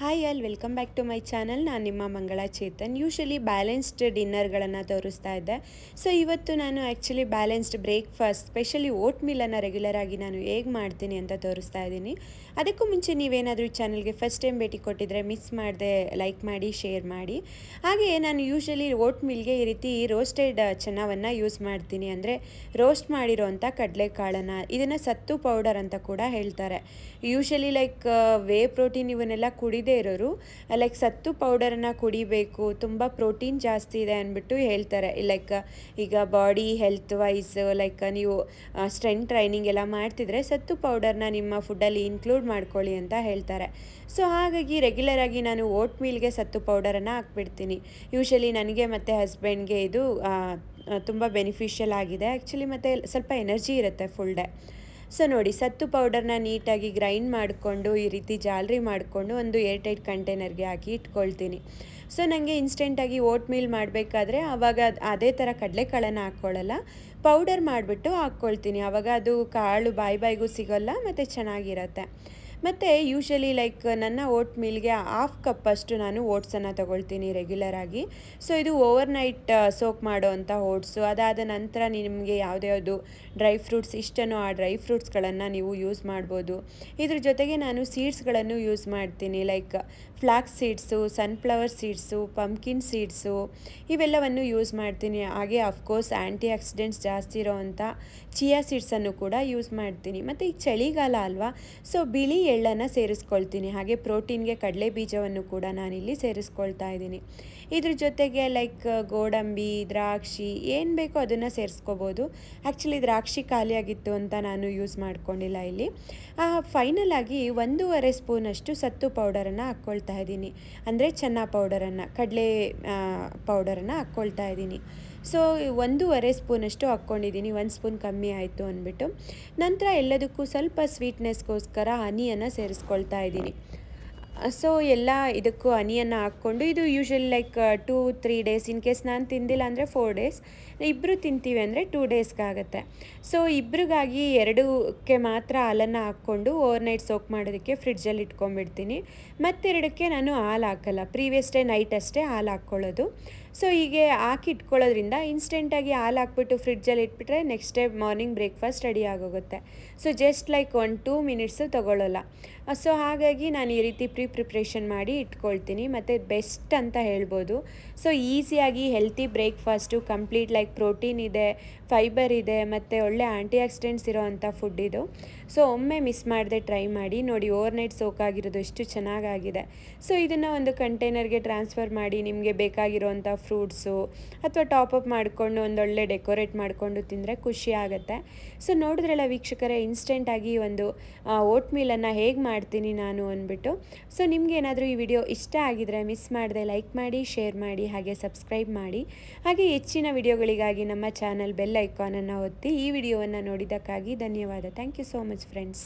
Hi all welcome back to my channel. ನಾನು ನಿಮ್ಮ ಮಂಗಳ ಚೇತನ್. ಯೂಶಲಿ ಬ್ಯಾಲೆನ್ಸ್ಡ್ ಡಿನ್ನರ್ಗಳನ್ನು ತೋರಿಸ್ತಾ ಇದ್ದೆ. ಸೊ ಇವತ್ತು ನಾನು actually balanced breakfast specially oat ಮೀಲನ್ನು ರೆಗ್ಯುಲರಾಗಿ ನಾನು ಹೇಗೆ ಮಾಡ್ತೀನಿ ಅಂತ ತೋರಿಸ್ತಾ ಇದ್ದೀನಿ. ಅದಕ್ಕೂ ಮುಂಚೆ ನೀವೇನಾದರೂ ಚಾನಲ್ಗೆ ಫಸ್ಟ್ ಟೈಮ್ ಭೇಟಿ ಕೊಟ್ಟಿದ್ರೆ ಮಿಸ್ ಮಾಡದೆ ಲೈಕ್ ಮಾಡಿ, ಶೇರ್ ಮಾಡಿ. ಹಾಗೆ ನಾನು ಯೂಶಲಿ ಓಟ್ ಮೀಲ್ಗೆ ಈ ರೀತಿ ರೋಸ್ಟೆಡ್ ಚೆನ್ನವನ್ನು ಯೂಸ್ ಮಾಡ್ತೀನಿ. ಅಂದರೆ ರೋಸ್ಟ್ ಮಾಡಿರೋವಂಥ ಕಡಲೆಕಾಳನ್ನು, ಇದನ್ನು ಸತ್ತು ಪೌಡರ್ ಅಂತ ಕೂಡ ಹೇಳ್ತಾರೆ. ಯೂಶಲಿ ಲೈಕ್ ವೇ ಪ್ರೋಟೀನ್ ಇವನ್ನೆಲ್ಲ ಕುಡಿದೇ ಇರೋರು ಲೈಕ್ ಸತ್ತು ಪೌಡರನ್ನು ಕುಡಿಬೇಕು, ತುಂಬ ಪ್ರೋಟೀನ್ ಜಾಸ್ತಿ ಇದೆ ಅಂದ್ಬಿಟ್ಟು ಹೇಳ್ತಾರೆ. ಲೈಕ್ ಈಗ ಬಾಡಿ ಹೆಲ್ತ್ ವೈಸ್ ಲೈಕ್ ನೀವು ಸ್ಟ್ರೆಂತ್ ಟ್ರೈನಿಂಗ್ ಎಲ್ಲ ಮಾಡ್ತಿದ್ರೆ ಸತ್ತು ಪೌಡರ್ನ ನಿಮ್ಮ ಫುಡ್ಡಲ್ಲಿ ಇನ್ಕ್ಲೂಡ್ ಮಾಡ್ಕೊಳ್ಳಿ ಅಂತ ಹೇಳ್ತಾರೆ. ಸೊ ಹಾಗಾಗಿ ರೆಗ್ಯುಲರಾಗಿ ನಾನು ಓಟ್ ಮೀಲ್ಗೆ ಸತ್ತು ಪೌಡರನ್ನು ಹಾಕ್ಬಿಡ್ತೀನಿ. ಯೂಶಲಿ ನನಗೆ ಮತ್ತು ಹಸ್ಬೆಂಡ್ಗೆ ಇದು ತುಂಬ ಬೆನಿಫಿಷಿಯಲ್ ಆಗಿದೆ ಆ್ಯಕ್ಚುಲಿ, ಮತ್ತು ಸ್ವಲ್ಪ ಎನರ್ಜಿ ಇರುತ್ತೆ ಫುಲ್ ಡೇ. ಸೊ ನೋಡಿ, ಸತ್ತು ಪೌಡರ್ನ ನೀಟಾಗಿ ಗ್ರೈಂಡ್ ಮಾಡಿಕೊಂಡು ಈ ರೀತಿ ಜಾಲರಿ ಮಾಡಿಕೊಂಡು ಒಂದು ಏರ್ಟೈಟ್ ಕಂಟೈನರ್ಗೆ ಹಾಕಿ ಇಟ್ಕೊಳ್ತೀನಿ. ಸೊ ನನಗೆ ಇನ್ಸ್ಟೆಂಟಾಗಿ ಓಟ್ ಮೀಲ್ ಮಾಡಬೇಕಾದ್ರೆ ಆವಾಗ ಅದೇ ಥರ ಕಡಲೆಕಾಳನ್ನು ಹಾಕ್ಕೊಳ್ಳಲ್ಲ, ಪೌಡರ್ ಮಾಡಿಬಿಟ್ಟು ಹಾಕ್ಕೊಳ್ತೀನಿ. ಆವಾಗ ಅದು ಕಾಳು ಬಾಯಿಗೂ ಸಿಗೋಲ್ಲ ಮತ್ತು ಚೆನ್ನಾಗಿರುತ್ತೆ. ಮತ್ತು ಯೂಶಲಿ ಲೈಕ್ ನನ್ನ ಓಟ್ ಮೀಲ್ಗೆ 1/2 ಕಪ್ಪಷ್ಟು ನಾನು ಓಟ್ಸನ್ನು ತೊಗೊಳ್ತೀನಿ ರೆಗ್ಯುಲರಾಗಿ. ಸೊ ಇದು ಓವರ್ ನೈಟ್ ಸೋಕ್ ಮಾಡೋ ಅಂಥ ಓಟ್ಸು. ಅದಾದ ನಂತರ ನಿಮಗೆ ಯಾವುದ್ಯಾವುದು ಡ್ರೈ ಫ್ರೂಟ್ಸ್ ಇಷ್ಟನೋ ಆ ಡ್ರೈ ಫ್ರೂಟ್ಸ್ಗಳನ್ನು ನೀವು ಯೂಸ್ ಮಾಡ್ಬೋದು. ಇದ್ರ ಜೊತೆಗೆ ನಾನು ಸೀಡ್ಸ್ಗಳನ್ನು ಯೂಸ್ ಮಾಡ್ತೀನಿ. Like flax seeds, sunflower seeds, pumpkin seeds ಇವೆಲ್ಲವನ್ನು ಯೂಸ್ ಮಾಡ್ತೀನಿ. ಹಾಗೆ ಅಫ್ಕೋರ್ಸ್ ಆ್ಯಂಟಿ ಆಕ್ಸಿಡೆಂಟ್ಸ್ ಜಾಸ್ತಿ ಇರೋವಂಥ ಚಿಯಾ ಸೀಡ್ಸನ್ನು ಕೂಡ ಯೂಸ್ ಮಾಡ್ತೀನಿ. ಮತ್ತು ಈಗ ಚಳಿಗಾಲ ಅಲ್ವಾ, ಸೊ ಬಿಳಿ ಎಳ್ಳನ್ನು ಸೇರಿಸ್ಕೊಳ್ತೀನಿ. ಹಾಗೆ ಪ್ರೋಟೀನ್ಗೆ ಕಡಲೆ ಬೀಜವನ್ನು ಕೂಡ ನಾನಿಲ್ಲಿ ಸೇರಿಸ್ಕೊಳ್ತಾ ಇದ್ದೀನಿ. ಇದ್ರ ಜೊತೆಗೆ ಲೈಕ್ ಗೋಡಂಬಿ, ದ್ರಾಕ್ಷಿ ಏನು ಬೇಕೋ ಅದನ್ನು ಸೇರಿಸ್ಕೋಬೋದು. ಆ್ಯಕ್ಚುಲಿ ದ್ರಾಕ್ಷಿ ಖಾಲಿಯಾಗಿತ್ತು ಅಂತ ನಾನು ಯೂಸ್ ಮಾಡ್ಕೊಂಡಿಲ್ಲ ಇಲ್ಲಿ. ಫೈನಲ್ ಆಗಿ 1.5 ಸ್ಪೂನಷ್ಟು ಸತ್ತು ಪೌಡರನ್ನು ಹಾಕ್ಕೊಳ್ತಾ ಇದ್ದೀನಿ. ಅಂದರೆ ಚೆನ್ನ ಪೌಡರನ್ನು, ಕಡಲೆ ಪೌಡರನ್ನು ಹಾಕ್ಕೊಳ್ತಾ ಇದ್ದೀನಿ. ಸೊ 1.5 ಸ್ಪೂನಷ್ಟು ಹಾಕ್ಕೊಂಡಿದ್ದೀನಿ, 1 ಸ್ಪೂನ್ ಕಮ್ಮಿ ಆಯಿತು ಅಂದ್ಬಿಟ್ಟು. ನಂತರ ಎಲ್ಲದಕ್ಕೂ ಸ್ವಲ್ಪ ಸ್ವೀಟ್ನೆಸ್ಗೋಸ್ಕರ ಹನಿಯನ್ನು ಸೇರಿಸ್ಕೊಳ್ತಾ ಇದ್ದೀನಿ. ಸೊ ಎಲ್ಲ ಇದಕ್ಕೂ ಹನಿಯನ್ನು ಹಾಕ್ಕೊಂಡು, ಇದು usually like 2-3 days, in case ನಾನು ತಿಂದಿಲ್ಲ ಅಂದರೆ 4 ಡೇಸ್, ಇಬ್ಬರು ತಿಂತೀವಿ ಅಂದರೆ 2 ಡೇಸ್ಗಾಗುತ್ತೆ. ಸೊ ಇಬ್ರಿಗಾಗಿ 2ಕ್ಕೆ ಮಾತ್ರ ಹಾಲನ್ನು ಹಾಕ್ಕೊಂಡು ಓವರ್ನೈಟ್ ಸೋಕ್ ಮಾಡೋದಕ್ಕೆ ಫ್ರಿಡ್ಜಲ್ಲಿ ಇಟ್ಕೊಂಡ್ಬಿಡ್ತೀನಿ. ಮತ್ತೆರಡಕ್ಕೆ ನಾನು ಹಾಲು ಹಾಕಲ್ಲ, ಪ್ರೀವಿಯಸ್ ಡೇ ನೈಟ್ ಅಷ್ಟೇ ಹಾಲು ಹಾಕ್ಕೊಳ್ಳೋದು. ಸೊ ಹೀಗೆ ಹಾಕಿ ಇಟ್ಕೊಳ್ಳೋದ್ರಿಂದ ಇನ್ಸ್ಟೆಂಟಾಗಿ ಹಾಲು ಹಾಕ್ಬಿಟ್ಟು ಫ್ರಿಡ್ಜಲ್ಲಿ ಇಟ್ಬಿಟ್ರೆ next day morning breakfast ready ಆಗೋಗುತ್ತೆ. ಸೊ ಜಸ್ಟ್ ಲೈಕ್ 1-2 ಮಿನಿಟ್ಸು ತೊಗೊಳ್ಳಲ್ಲ. ಸೊ ಹಾಗಾಗಿ ನಾನು ಈ ರೀತಿ ಪ್ರಿಪ್ರೇಷನ್ ಮಾಡಿ ಇಟ್ಕೊಳ್ತೀನಿ, ಮತ್ತು ಬೆಸ್ಟ್ ಅಂತ ಹೇಳ್ಬೋದು. ಸೊ ಈಸಿಯಾಗಿ healthy breakfast, complete like protein ಇದೆ, ಫೈಬರ್ ಇದೆ, ಮತ್ತು ಒಳ್ಳೆ ಆ್ಯಂಟಿ ಆಕ್ಸಿಡೆಂಟ್ಸ್ ಇರೋ ಅಂಥ ಫುಡ್ ಇದು. ಸೊ ಒಮ್ಮೆ ಮಿಸ್ ಮಾಡದೆ ಟ್ರೈ ಮಾಡಿ ನೋಡಿ. ಓವರ್ನೈಟ್ ಸೋಕಾಗಿರೋದು ಎಷ್ಟು ಚೆನ್ನಾಗಾಗಿದೆ. ಸೊ ಇದನ್ನು ಒಂದು ಕಂಟೈನರ್ಗೆ ಟ್ರಾನ್ಸ್ಫರ್ ಮಾಡಿ ನಿಮಗೆ ಬೇಕಾಗಿರೋವಂಥ ಫ್ರೂಟ್ಸು ಅಥವಾ ಟಾಪಪ್ ಮಾಡಿಕೊಂಡು ಒಂದೊಳ್ಳೆ ಡೆಕೋರೇಟ್ ಮಾಡಿಕೊಂಡು ತಿಂದರೆ ಖುಷಿ ಆಗುತ್ತೆ. ಸೊ ನೋಡಿದ್ರಲ್ಲ ವೀಕ್ಷಕರೇ, ಇನ್ಸ್ಟೆಂಟಾಗಿ ಒಂದು ಓಟ್ ಮೀಲನ್ನು ಹೇಗೆ ಮಾಡ್ತೀನಿ ನಾನು ಅಂದ್ಬಿಟ್ಟು. ಸೊ ನಿಮ್ಗೆ ಏನಾದರೂ ಈ ವಿಡಿಯೋ ಇಷ್ಟ ಆಗಿದರೆ ಮಿಸ್ ಮಾಡದೆ ಲೈಕ್ ಮಾಡಿ, ಶೇರ್ ಮಾಡಿ, ಹಾಗೆ ಸಬ್ಸ್ಕ್ರೈಬ್ ಮಾಡಿ. ಹಾಗೆ ಹೆಚ್ಚಿನ ವಿಡಿಯೋಗಳಿಗಾಗಿ ನಮ್ಮ ಚಾನಲ್ ಬೆಲ್ ಐಕಾನನ್ನು ಒತ್ತಿ. ಈ ವಿಡಿಯೋವನ್ನು ನೋಡಿದ್ದಕ್ಕಾಗಿ ಧನ್ಯವಾದ. Thank you so much friends.